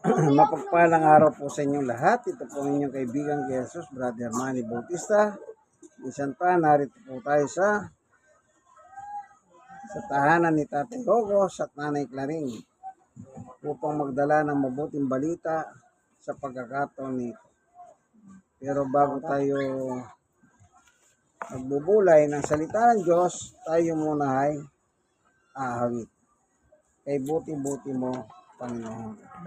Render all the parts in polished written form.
Mapagpalang araw po sa inyong lahat. Ito po ang inyong kaibigan kay Jesus, Brother Manny Bautista. Minsan pa, narito po tayo sa tahanan ni Tatay Hogos at Nanay Claring upang magdala ng mabuting balita sa pagkakataon nito. Pero bago tayo magbubulay ng salita ng Diyos, tayo muna ay ahawit. Kay buti-buti mo, Panginoon.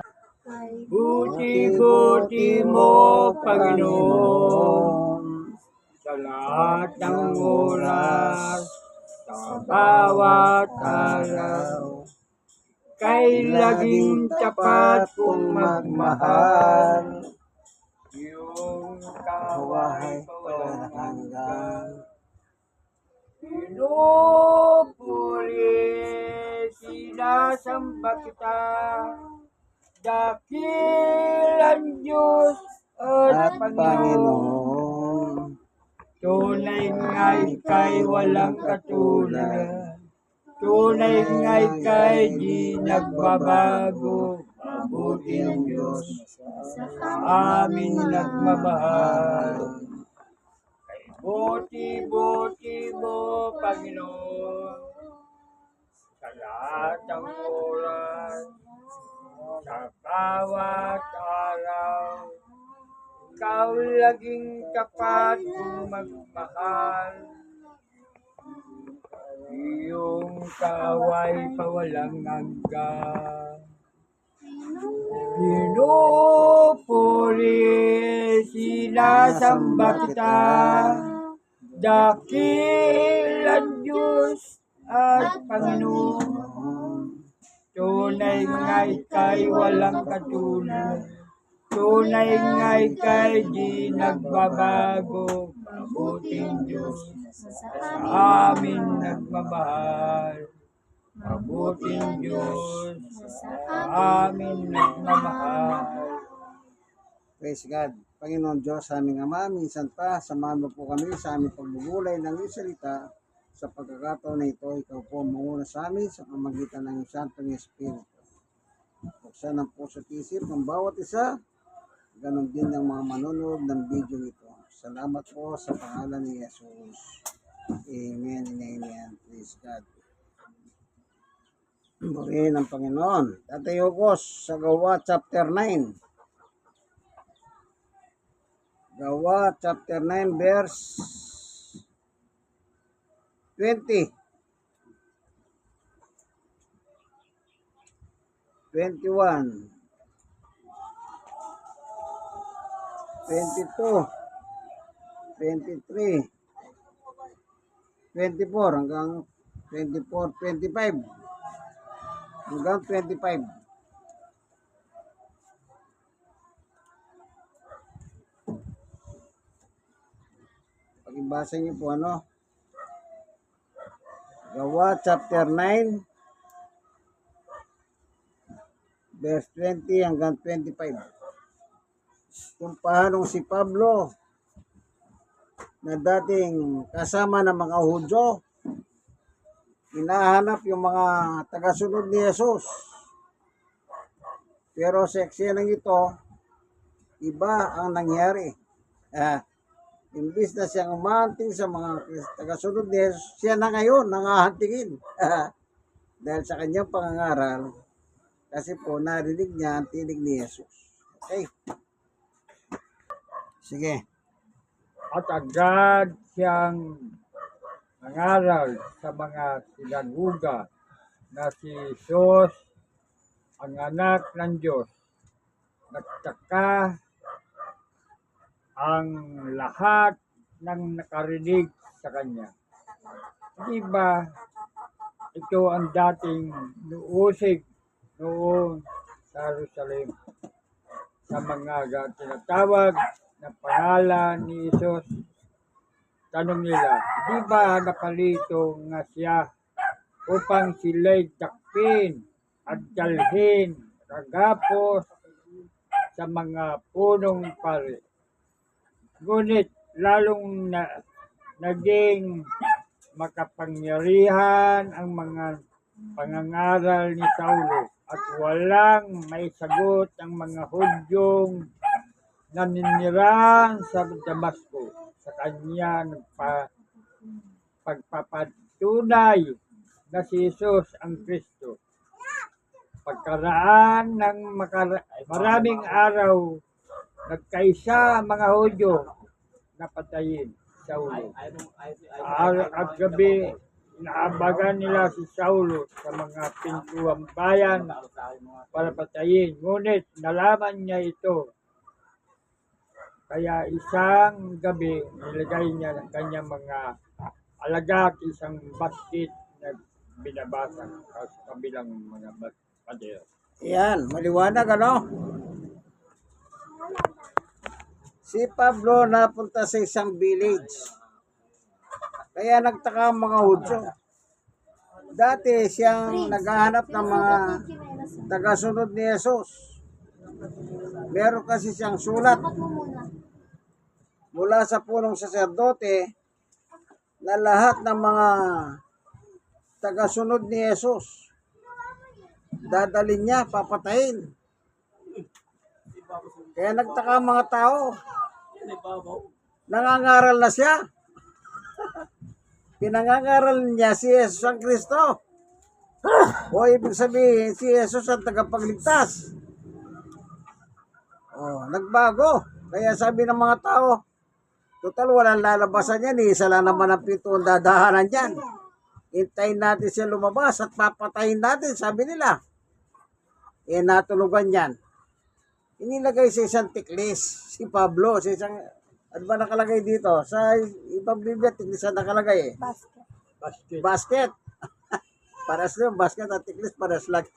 Buti-buti mo, Panginoon, sa lahat ng oras, sa bawat araw. Kay laging tapat kong magmahal, iyong kawahay walang hanggan. Pinupuri, sinasamba kita, dakilang Diyos At at Panginoon. Panginoon, Tunay nga'y kay walang katulad. Tunay nga'y kay di nagbabago. Mabuting Diyos sa amin nagmamahal. Kay buti-buti mo, Panginoon, sa lahat ng oras, sa bawat araw. Ikaw laging tapat kung magmahal. Iyong kaway pawalang hanggan. Pinupuri, sinasamba kita, dakilang Diyos at Panginoon. Tunay nga'y kay walang katulad. Tunay nga'y kay di nagbabago. Mabuting Diyos sa amin nagmamahal. Mabuting Diyos sa amin nagmamahal. praise God. Panginoon Diyos, sa aming Ama, minsan pa, samahan mo po kami sa aming pagbubulay ng iyong salita. Sa pagkakataon na ito, ikaw po manguna sa amin sa pamagitan ng iyong Santong Espiritu. Buksan ang puso at isip ng bawat isa, ganon din ng mga manonood ng video ito. Salamat po sa pangalan ni Jesus. Amen and amen. Praise God. Purihin ang Panginoon. Tatay Hugos sa Gawa chapter 9. Gawa chapter 9 verse 20. 21. 22. 23. 24 hanggang 24, 25. Hanggang 25. Pakibasa niyo po ano. Gawa chapter 9 verse 20 hanggang 25. Kung paano si Pablo na dating kasama ng mga Hudyo, hinahanap yung mga tagasunod ni Jesus. Pero sa eksenang ito, iba ang nangyari. Imbis na siyang umahanting sa mga tagasunod ni Jesus, siya na ngayon nangahantingin. Dahil sa kanyang pangangaral, kasi po narinig niya ang tinig ni Jesus. Okay. Sige. At agad siyang nangaral sa mga sinaguga na si Jesus ang anak ng Diyos. Nagtaka ang lahat ng nakarinig sa kanya. Di ba ito ang dating nuusig noong sa Jerusalem sa mga tinatawag na pangalan ni Jesus? Tanong nila, di ba napalito nga siya upang sila'y takpin at dalhin kagapos sa mga punong pari? Ngunit lalong naging makapangyarihan ang mga pangangaral ni Saulo at walang may sagot ang mga Hudyong naninirahan sa Damasco sa kanya pagpapatunay na si Jesus ang Kristo. Pagkaraan ng maraming araw, nagkaisa ang mga Hudyo na patayin Saulo. Araw at gabi, inaabagan nila si Saulo sa mga pintuang bayan para patayin. Ngunit nalaman niya ito. Kaya isang gabi, nilagay niya ng kanyang mga alagad isang basket na binabasa sa kabilang mga pader. Yan, maliwanag ano? Si Pablo napunta sa isang village. Kaya nagtaka ang mga Hudyo. Dati siyang naghahanap ng mga tagasunod ni Jesus. Meron kasi siyang sulat mula sa punong saserdote na lahat ng mga tagasunod ni Jesus dadalhin niya, papatayin. Kaya nagtaka ang mga tao. Nangangaral na siya. Pinangangaral niya si Jesus ang Kristo. O ibig sabihin, si Jesus ang tagapagligtas. O, nagbago. Kaya sabi ng mga tao, total walang lalabasan yan. Isa lang naman ang pinto ang dadahanan dyan. Hintayin natin siya lumabas at papatayin natin, sabi nila. Natulugan yan. Inilagay sa isang tiklis, si Pablo, sa isang, ano ba nakalagay dito? Sa ibang Biblia, tiklis ang nakalagay eh. Basket. Paras yung basket at tiklis, paras lang.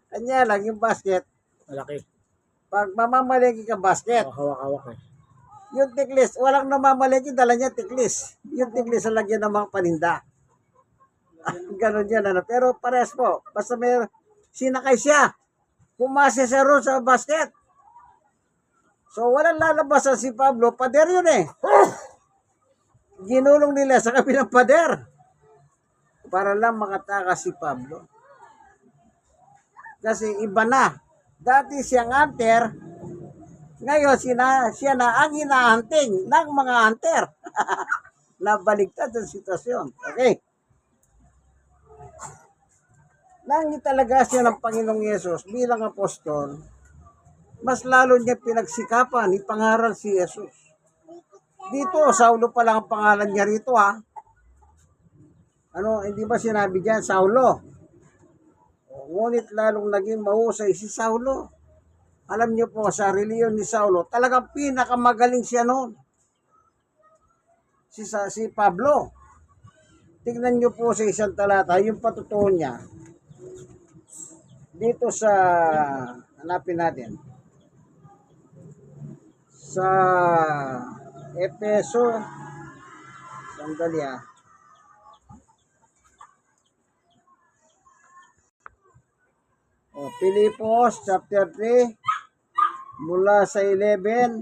Kanya lang, yung basket. Malaki. Pag mamamaliki ka basket, Hawak-hawak eh. yung tiklis, walang namamaliki, dala niya tiklis. Yung tiklis ang lagyan ng mga paninda. Ganon yan, ano. Pero pares po, basta may sinakay siya. Pumasa siya ron sa basket. So, walang lalabasan si Pablo. Pader yun eh. Ginulong nila sa kabilang pader. Para lang makatakas si Pablo. Kasi iba na. Dati siyang hunter. Ngayon, siya na ang hinahunting ng mga hunter. Nabaligtad ang sitwasyon. Okay. Nang talaga siya ng Panginoong Yesus bilang apostol, mas lalo niya pinagsikapan, ipangaral si Jesus. Dito, Saulo pa lang ang pangalan niya rito ha. Ano, hindi ba sinabi diyan, Saulo? Ngunit lalong naging mahusay si Saulo. Alam niyo po, sa reliyon ni Saulo, talagang pinakamagaling siya noon. Si Pablo. Tignan niyo po sa isang talata, yung patutuon niya. Dito sa, hanapin natin, sa Efeso, sandali Pilipos chapter 3, mula sa 11,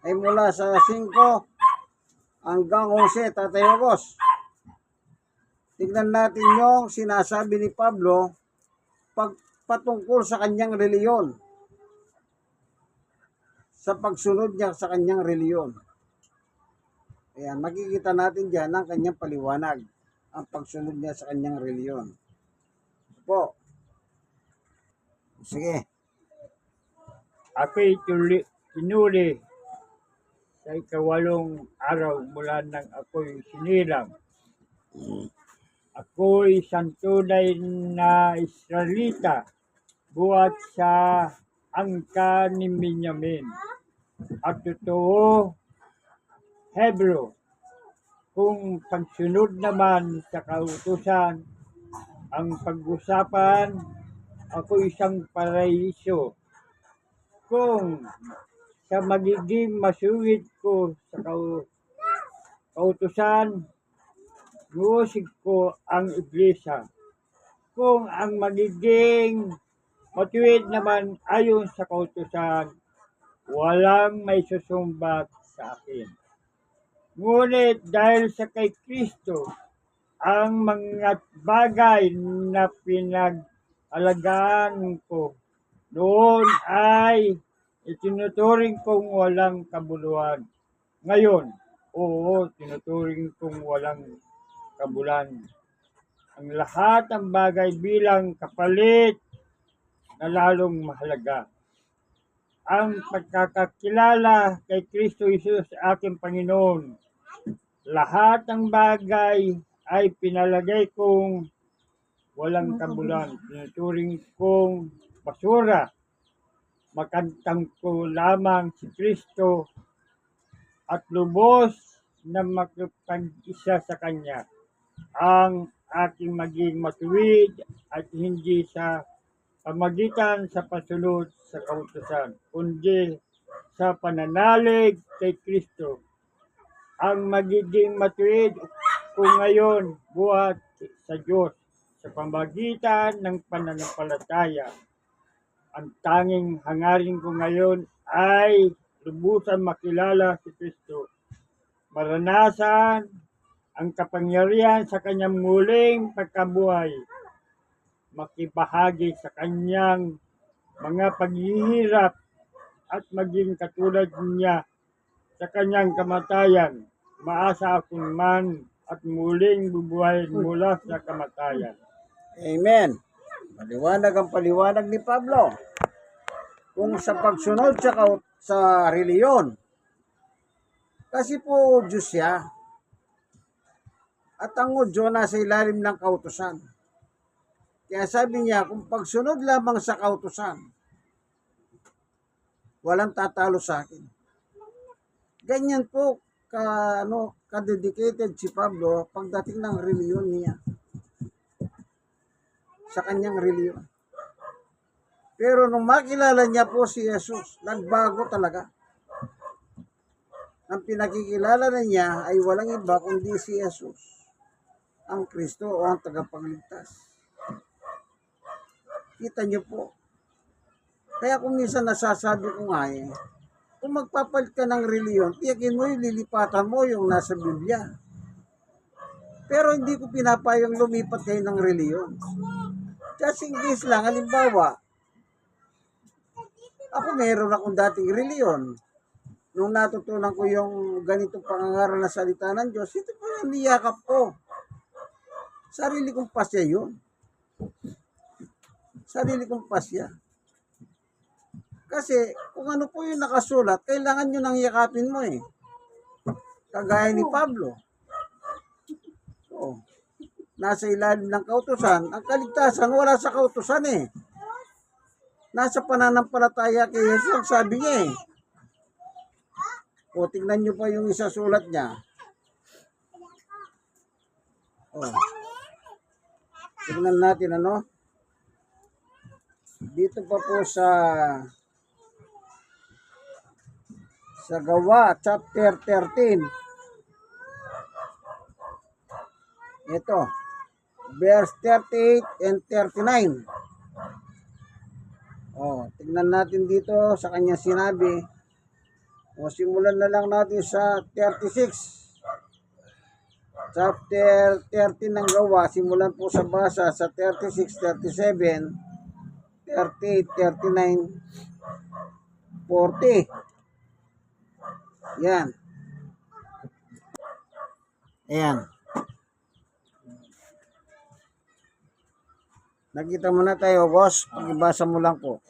ay mula sa 5 hanggang 11, Tatay Ogos. Tignan natin yung sinasabi ni Pablo patungkol sa kanyang reliyon, sa pagsunod niya sa kanyang reliyon. Ayan, makikita natin dyan ang kanyang paliwanag, ang pagsunod niya sa kanyang reliyon. Po. Sige. Ako'y tinuli sa 8 araw mula nang ako'y sinilang. Ako'y isang tunay na Israelita, buhat sa angka ni Benjamin. At totoo, Hebrew. Kung pagsunod naman sa kautusan, ang pag-usapan, ako isang paraiso. Kung sa magiging masugid ko sa kautusan, nuusig ko ang iglesia. Kung ang magiging matuwid naman ayon sa kautusan, walang may susumbat sa akin. Ngunit dahil sa kay Kristo, ang mga bagay na alagaan ko noon ay itinuturing kong walang kabuluhan. Ngayon, oo, tinuturing kong walang kabulan. Ang lahat ng bagay bilang kapalit na lalong mahalaga. Ang pagkakakilala kay Kristo Jesus aking Panginoon. Lahat ng bagay ay pinalagay kong walang kabulan. Tinuturing kong basura. Makantang ko lamang si Kristo at lubos na makipag-isa sa Kanya. Ang aking maging matuwid at hindi sa pamagitan sa pasunod sa kautusan, kundi sa pananalig kay Kristo. Ang magiging matuwid ko ngayon buhat sa Diyos sa pamagitan ng pananampalataya. Ang tanging hangarin ko ngayon ay lubusan makilala si Kristo. Maranasan ang kapangyarihan sa kanyang muling pagkabuhay. Makibahagi sa kanyang mga paghihirap at maging katulad niya sa kanyang kamatayan. Maasa akong man at muling bubuhay mula sa kamatayan. Amen. Maliwanag ang paliwanag ni Pablo. Kung sa pagsunod sa reliyon, kasi po Diyos siya, at ang Udyo nasa ilalim ng kautusan. Kaya sabi niya, kung pagsunod lamang sa kautusan, walang tatalo sa akin. Ganyan po ka-dedicated si Pablo pagdating ng reliyon niya. Sa kanyang reliyon. Pero nung makilala niya po si Jesus, nagbago talaga. Ang pinakikilala na niya ay walang iba kundi si Jesus, ang Kristo o ang tagapagligtas. Kita niyo po. Kaya kung minsan nasasabi ko nga kung magpapalit ka ng reliyon, tiyakin mo yung lilipatan mo yung nasa Biblia. Pero hindi ko pinapayang lumipat kayo ng reliyon. Just in case lang, halimbawa, ako meron akong dating reliyon. Nung natutunan ko yung ganitong pangangaral na salita ng Diyos, ito po yung niyakap ko. Sarili kong pasya yun. Sarili kong pasya. Kasi kung ano po yung nakasulat, kailangan nyo nang yakapin mo eh. Kagaya ni Pablo. So, nasa ilalim ng kautusan, ang kaligtasan wala sa kautusan eh. Nasa pananampalataya kay Jesus, ang sabi niya eh. O, tingnan nyo pa yung isa sulat niya. O, tingnan natin dito pa po sa Gawa, chapter 13. Ito, verse 38 and 39. Tingnan natin dito sa kanyang sinabi. Simulan na lang natin sa 36. Chapter 13 ng Gawa, simulan po sa basa sa 36, 37, 38, 39, 40. Yan. Ayan. Nakita mo na tayo, boss. Pag-ibasa mo lang po.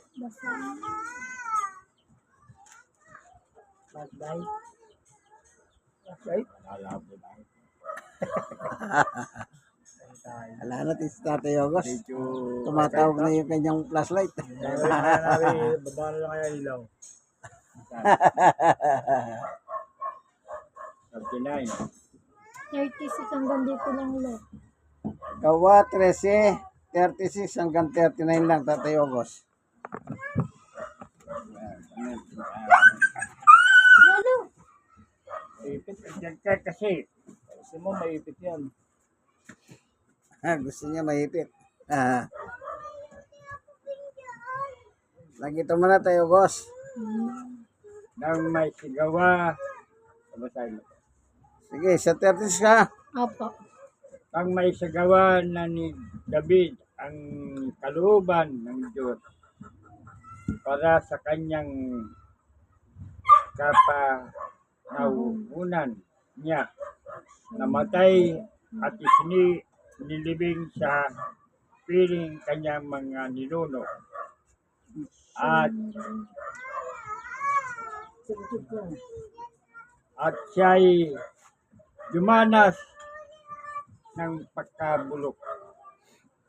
Wala natin si Tatay Ogos. Tumatawag na yung kanyang flashlight. Baba na lang kaya ilaw. 39. 36 hanggang dito lang ulit. Gawa 13, 36 hanggang 39 lang, Tatay Ogos. Lalo! Ipit ka kasi. Kasi mo maipit yan. Gusto niya mahipit. Nakita mo na tayo, Ogos. Nang may sigawa. Babasahin mo. Sige, sa 36 ka. Opo. Ang may sagawa na ni David ang kalooban ng Diyos para sa kanyang kapanaunan niya. Namatay at nilibing sa piling kanyang mga ninuno. At siya'y dumanas ng pagkabulok.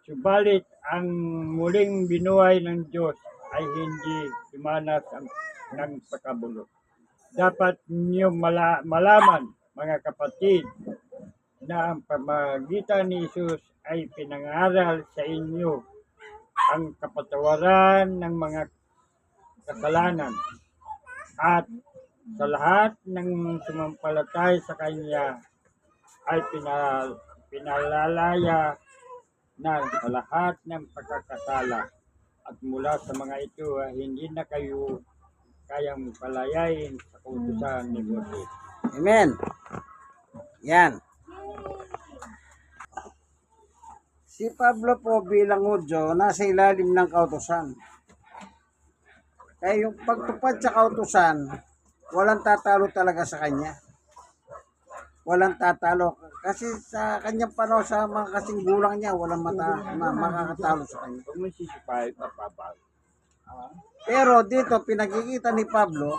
Subalit ang muling binuhay ng Diyos ay hindi dumanas ng pagkabulok. Dapat niyo malaman, mga kapatid, na ang pamagitan ni Jesus ay pinangaral sa inyo ang kapatawaran ng mga kasalanan at sa lahat ng sumampalatay sa Kanya ay pinalalaya na sa lahat ng pagkakasala at mula sa mga ito ay hindi na kayo kayang palayain sa kautusan ni Moses. Amen. Yan. Si Pablo po bilang Hudyo, nasa ilalim ng kautusan. Kaya yung pagtupad sa kautusan, walang tatalo talaga sa kanya. Walang tatalo. Kasi sa kanyang panahon, sa mga kasing gulang niya, walang makakatalo sa kanya. Pag may sisipay, mapapal. Pero dito, pinakikita ni Pablo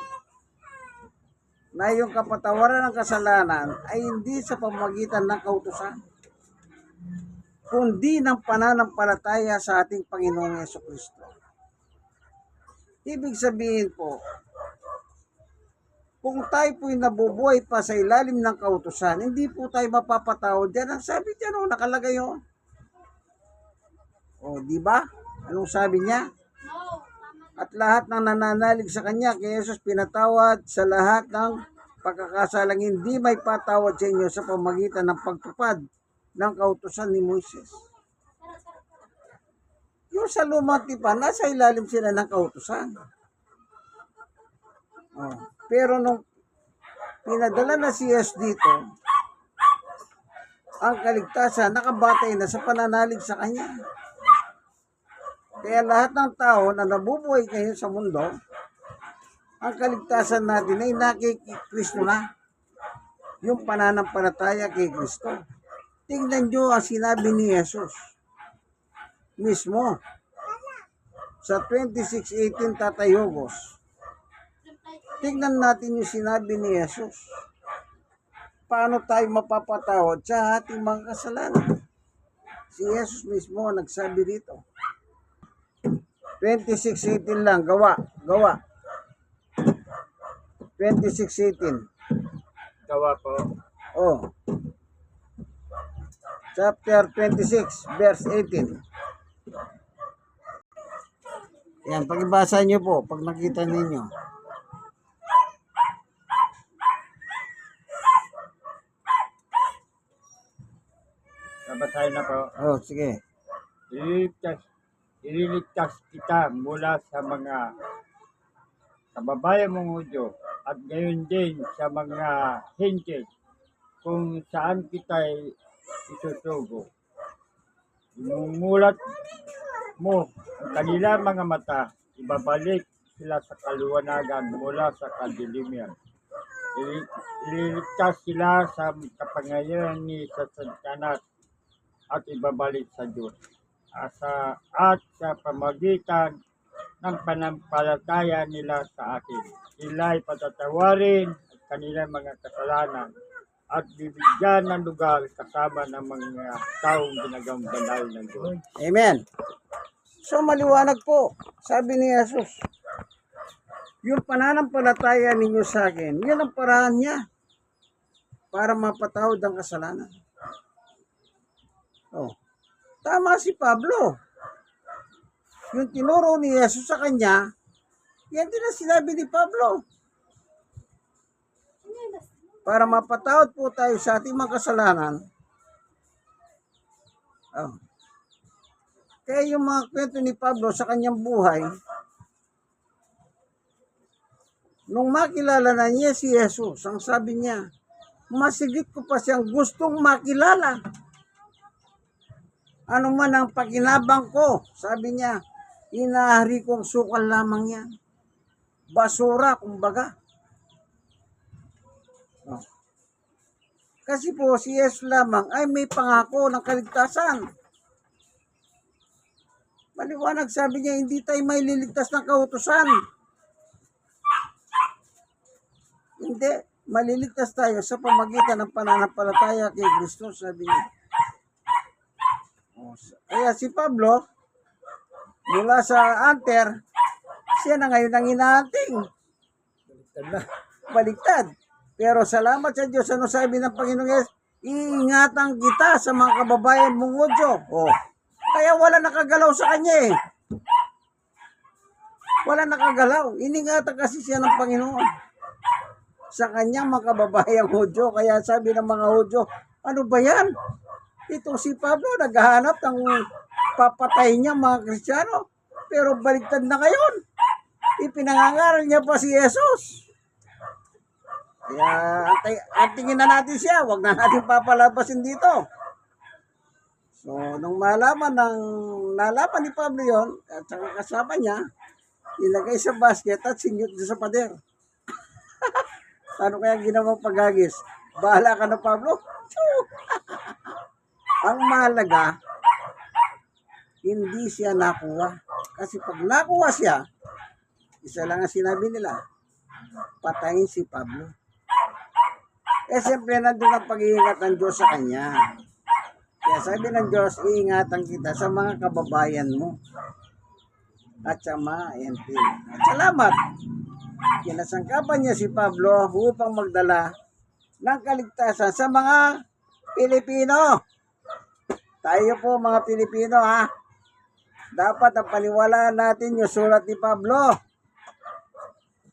na yung kapatawaran ng kasalanan ay hindi sa pamamagitan ng kautusan, kundi ng pananampalataya sa ating Panginoong Jesucristo. Ibig sabihin po, kung tayo po'y nabubuhay pa sa ilalim ng kautusan, hindi po tayo mapapatawad dyan. Ang sabi dyan, nakalagay yun. O, di ba? Anong sabi niya? At lahat ng nananalig sa Kanya, kay Jesus pinatawad sa lahat ng pagkakasalang hindi may patawad sa inyo sa pamagitan ng pagtupad ng kautusan ni Moises. Yung sa lumang tipan, nasa ilalim sila ng kautusan. Pero nung pinadala na si Jesus dito, ang kaligtasan nakabatay na sa pananalig sa Kanya. Kaya lahat ng tao na nabubuhay ngayon sa mundo, ang kaligtasan natin ay nakikristo na. Yung pananampalataya kay Kristo. Tingnan nyo ang sinabi ni Jesus mismo sa 26:18 Tatayogos. Tingnan natin yung sinabi ni Jesus. Paano tayo mapapatawad sa ating mga kasalanan? Si Jesus mismo nagsabi dito. 26:18 lang, gawa. 26:18. Gawa po. Oh. Chapter 26, verse 18. Yan, pag-ibasa nyo po, pag nakita ninyo. Nabasahin na po. Oh, sige. Ililigtas kita mula sa mga kababayan mong Hudyo at gayon din sa mga Hintil kung saan kita isusugo. Imumulat mo ang kanila mga mata, ibabalik sila sa kaluwanagan mula sa kadiliman. Ililigtas sila sa kapangyarihan ni Satanas at ibabalik sa Diyos. At sa pamagitan ng panampalataya nila sa akin, sila ay patatawarin at kanilang mga kasalanan at bibigyan ng lugar kasama ng mga taong ginagawang banal ng Diyos. Amen. So maliwanag po, sabi ni Jesus, yung pananampalataya ninyo sa akin, yan ang paraan niya para mapatawad ang kasalanan. Oh. Tama si Pablo. Yung tinuro ni Jesus sa kanya, yan din ang sinabi ni Pablo. Para mapatawad po tayo sa ating mga kasalanan. Oh. Kaya yung mga kwento ni Pablo sa kanyang buhay, nung makilala na niya si Jesus, ang sabi niya, masigit ko pa siyang gustong makilala. Ano man ang pakinabang ko, sabi niya, inahari kong sukal lamang yan. Basura, kumbaga. Oh. Kasi po, si Yesus lamang ay may pangako ng kaligtasan. Maliwanag sabi niya, hindi tayo may liligtas ng kautusan. Hindi, maliligtas tayo sa pamagitan ng pananampalataya kay Kristo, sabi niya. Kaya si Pablo, mula sa anter, siya na ngayon ang inaanting. Baliktad. Pero salamat sa Diyos, ano sabi ng Panginoong Yesus? Iingatan kita sa mga kababayan mong Hudyo. Oh. Kaya wala nakagalaw sa kanya eh. Wala nakagalaw. Iningatan kasi siya ng Panginoon sa kanyang mga kababayang Hudyo. Kaya sabi ng mga Hudyo, ano ba yan? Itong si Pablo naghahanap ng papatay niya mga Kristiyano. Pero baliktad na ngayon. Ipinangangaral niya pa si Jesus. Kaya tingin na natin siya. Huwag na natin papalabasin dito. So, nung nalaman ni Pablo yon at saka kasama niya, ilagay sa basket at sinyot sa pader. Ano kaya ginawang paghagis? Bahala ka na, Pablo. Ang mahalaga, hindi siya nakuha. Kasi pag nakuha siya, isa lang ang sinabi nila, patayin si Pablo. Siyempre nandun ang pag-iingat ng Diyos sa kanya. Kaya sabi ng Diyos, iingatan kita sa mga kababayan mo. At sa mga NP. At salamat. Kinasangkapan niya si Pablo upang magdala ng kaligtasan sa mga Pilipino. Tayo po mga Pilipino ha. Dapat ang paniwalaan natin yung sulat ni Pablo.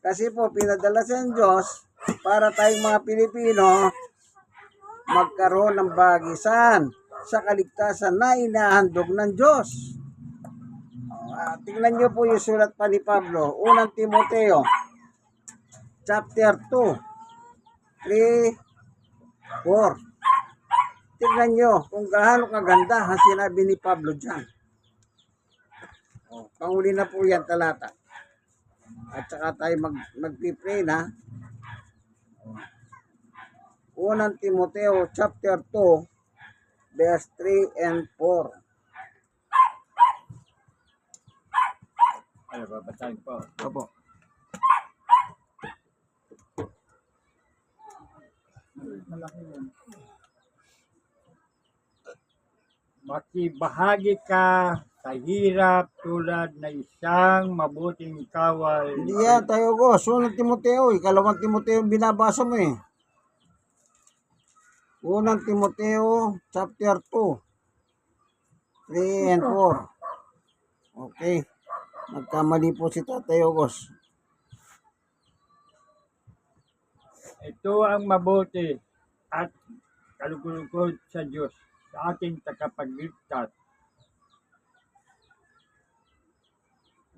Kasi po pinadala sa Diyos para tayong mga Pilipino magkaroon ng bagisan sa kaligtasan na inahandog ng Diyos. Tingnan niyo po yung sulat pa ni Pablo. Unang Timoteo, chapter 2, 3, 4. Tingnan niyo kung gaano kaganda ang sinabi ni Pablo dyan. Panghuli na po yan talata. At saka tayo mag-pray na. Unang Timoteo chapter 2 verse 3 and 4. Ay, babasahin po. Opo. Makibahagi ka sa hirap tulad na isang mabuting kawal. Hindi yan tayo go. Unang Timoteo. Ikalawang Timoteo binabasa mo eh. Unang Timoteo chapter 2 3 and 4. Okay. Nagkamali po si Tatay Ogos. Ito ang mabuti at kalugod sa Diyos, sa ating tagapagligtas.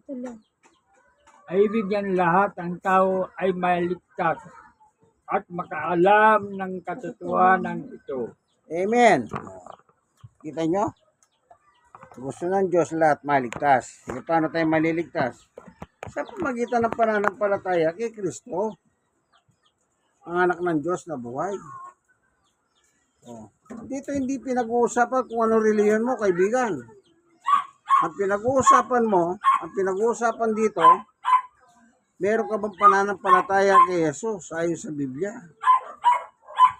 Ito lang. Ay bigyan lahat ang tao ay maligtas at makaalam ng katotohanan ito. Amen. Kita nyo? Gusto ng Diyos lahat maligtas. E paano tayo maliligtas? Sa pamagitan ng pananampalataya kay Kristo, ang anak ng Diyos na buhay. Dito hindi pinag-uusapan kung anong reliyon mo, kaibigan. Ang pinag-uusapan dito, meron ka bang pananampalataya kay Jesus ayon sa Biblia?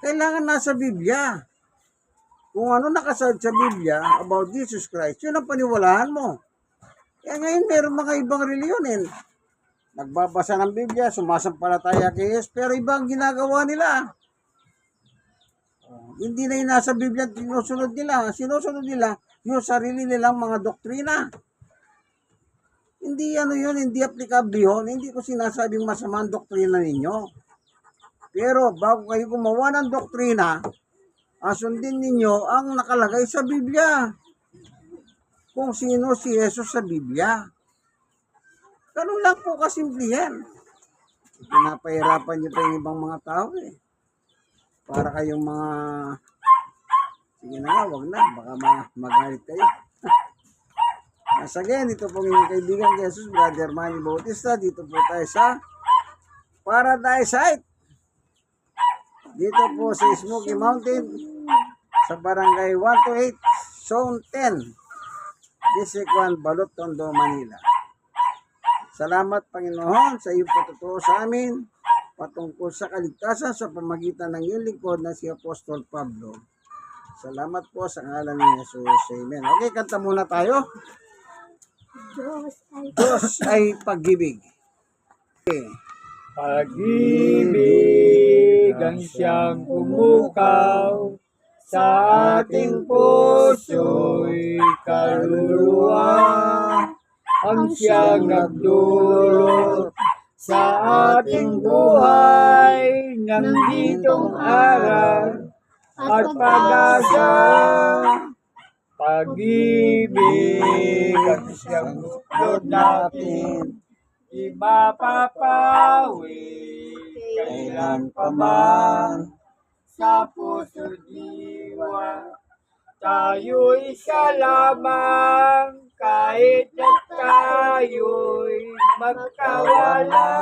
Kailangan nasa Biblia. Kung ano nakasaad sa Biblia about Jesus Christ, yun ang paniwalaan mo. Kaya ngayon meron mga ibang reliyon. Nagbabasa ng Biblia, sumasampalataya kay Jesus, pero ibang ginagawa nila. Hindi na yung nasa Biblia sinusunod nila. Sinusunod nila yung sarili nilang mga doktrina. Hindi hindi applicable yun. Hindi ko sinasabing masama ang doktrina ninyo. Pero bago kayo gumawa ng doktrina, sundin ninyo ang nakalagay sa Biblia. Kung sino si Jesus sa Biblia. Ganun lang po kasimple yan. Pinapahirapan nyo pa yung ibang mga tao eh. Para kayong mga Sige na nga, wag na. Baka magalit kayo. Once again, ito po inyong kaibigan Jesus, Brother Manny Bautista. Dito po tayo sa Paradise Site. Dito po sa Smoky Mountain, sa Barangay 128, Zone 10, District 1, Balot, Tondo, Manila. Salamat Panginoon sa iyong patutuo sa amin patungkol sa kaligtasan sa pamagitan ng iyong lingkod na si Apostol Pablo. Salamat po sa ngalan ni Jesus. Amen. Okay, kanta muna tayo. Diyos ay pag-ibig. Okay. Pag-ibig ang siyang pumukaw sa ating puso'y kaluluwa, ang siyang nagdulot sa ating buhay ng ditong araw at pag-asa. Pag-ibig ang siyang loob natin, di mapapawi kailan pa man. Sa puso't diwa, tayo'y isa lamang, kahit na tayo'y magkawalay.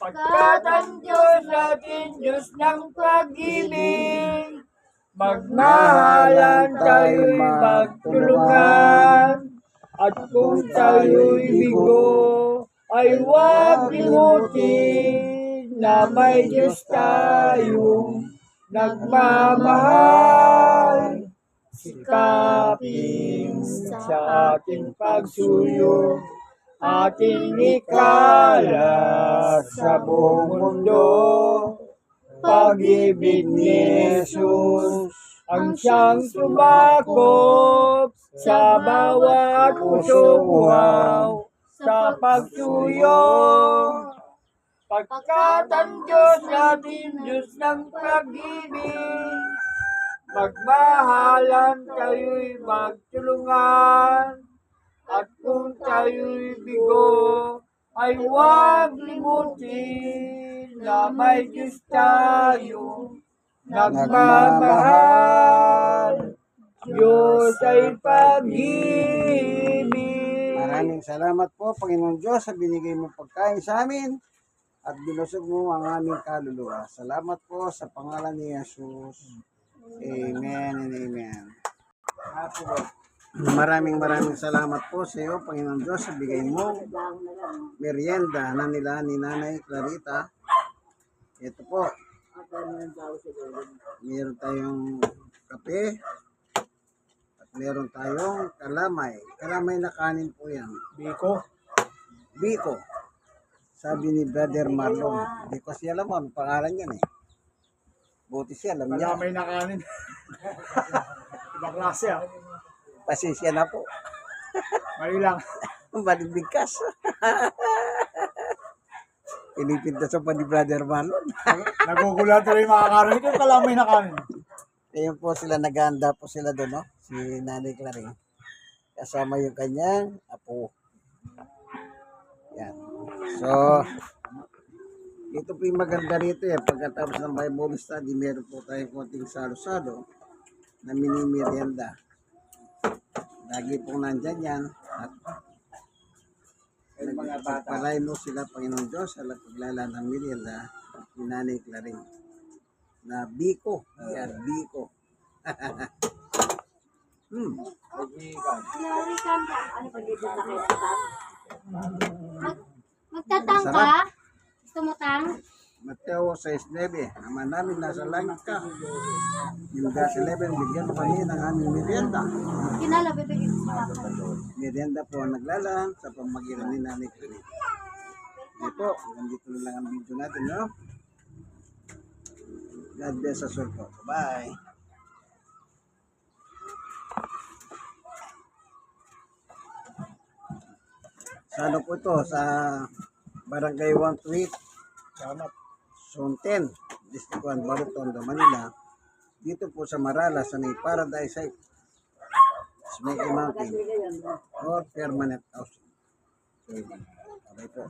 Pagkat ang Diyos natin, Diyos ng pag-ibig, magmahalan tayo'y magtulungan. At kung tayo'y bigo, ay huwag limutin na may Diyos tayong nagmamahal. Sikapin sa ating pagsuyo, ating ikalat sa buong mundo. Pag-ibig ni Jesus ang siyang sumakop sa bawat pusong uhaw sa pagsuyo. Pagkat ang Diyos natin, Diyos ng pag-ibig, magmahalan tayo'y magtulungan. At kung tayo'y bigo, ay huwag limutin na may Diyos tayo nagmamahal. Diyos ay pag-ibig. Maraming salamat po, Panginoon Diyos, sa binigay mo pagkain sa amin at binusog mo ang aming kaluluwa. Salamat po sa pangalan ni Jesus. Amen and amen. Maraming salamat po sa iyo, Panginoon Diyos, sa bigay mo merienda na nila ni Nanay Clarita. Ito po, meron tayong kape at meron tayong kalamay. Kalamay na kanin po yan. Biko. Sabi ni Brother Marlon. Hindi ko siya alam ang pangalan yan eh. Buti siya alam niya. Kalamay na kanin. Ibang klase ah. Pasensya na po. Mali lang. Balibigkas. Pinipinta pa ni Brother Marlon. Nagugulat rin yung mga kanin. Ito kalamay na kanin. Ayun po sila, naghahanda po sila doon, no? Si Nanay Claring. Kasama yung kanyang apo. Yan. So, ito po yung maganda rito eh. Pagkatapos ng Bible study, meron po tayong konting salo-salo na mini-merienda. Lagi pong nandyan yan. At nagpapalay mo sila, Panginoon Diyos, sa paglala ng merienda ni Nanay Claring. Na biko. Yan, biko. Magtatang ka? Sarap. Gusto mo tang? Mateo 6:9, Ama namin nasa langit ka. Yung verse 11, bigyan mo kami ng aming merienda. Kinala, bibigyan ko sa akin. Merienda po ang naglalaan sa pamagitan ni Nanay Claring. Ito, nandito na lang ang video natin, no? God bless us all po. Bye! Sa ano po ito? Sa Barangay 128, Zone 10, District 1, Balot, Tondo, Manila. Dito po sa Marala, sa may Paradise Site, Smoky Mountain, or permanent housing. Okay po.